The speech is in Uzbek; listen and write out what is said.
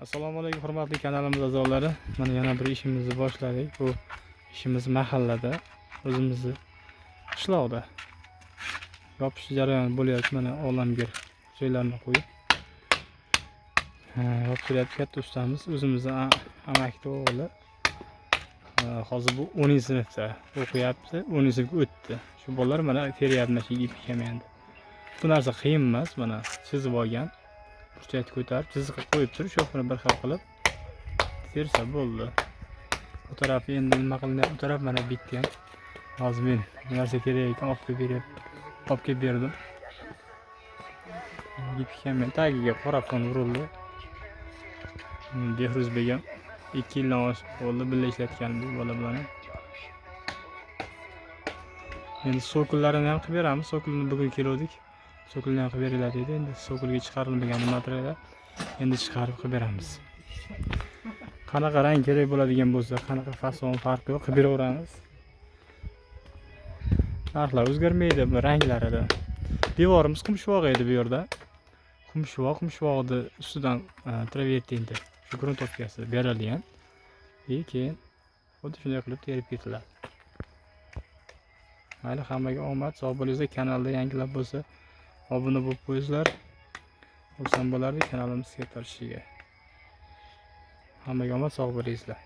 Assalomu alaykum hurmatli kanalimiz a'zolari. Mana yana bir ishimizni boshladik. Bu ishimiz mahallada, o'zimizni qishloqda yopish jarayoni bo'lyapti. Mana olamgir joylarni qo'yib yopiryapti. Katta ustamiz o'zimizning amakli o'g'li. Hozir bu 10-sinfda o'qiyapti, 10-sinfga o'tdi. Shu bolalar mana teryapti, mana ip kelmaydi. Bu narsa qiyin emas, mana chizib olgan. Burchakni ko'tarib, chiziq qo'yib turib, shofini bir xil qilib tersa bo'ldi. Bu tarafi endi nima qilinadi? Bu taraf mana bitgan. Hozir men narsa kerak ekan olib kelib berdim. Yetgan men tagiga qora fon urildi. Behruz begim 2 yildan oshiq bo'ldi birga ishlatganmiz bola bilan. Endi sokullarini ham qilib beramiz. Sokulni bugun keldik. Sokulni ham qilib beringlar dedi. Endi sokulga chiqarilmagan materiallar endi chiqarib qilib beramiz. Qanaqa rang kerak bo'ladigan bo'lsa, qanaqa fason farqi yo'q, qilib beraveramiz. Narxlar o'zgarmaydi bu ranglarida. Devorimiz qumshvoq edi bu yerda. Qumshvoqni ustidan travertinda shu gruntovkasi berilgan. Keyin xuddi shunday qilib terib ketiladi. Mayli, hammaga omad, sog' bo'linglar. Kanalda yangilar bo'lsa obuna bo'lib qo'yinglar. Xursand bo'lardik kanalimizga tanishishiga. Hammaga omad, sog' bo'linglar.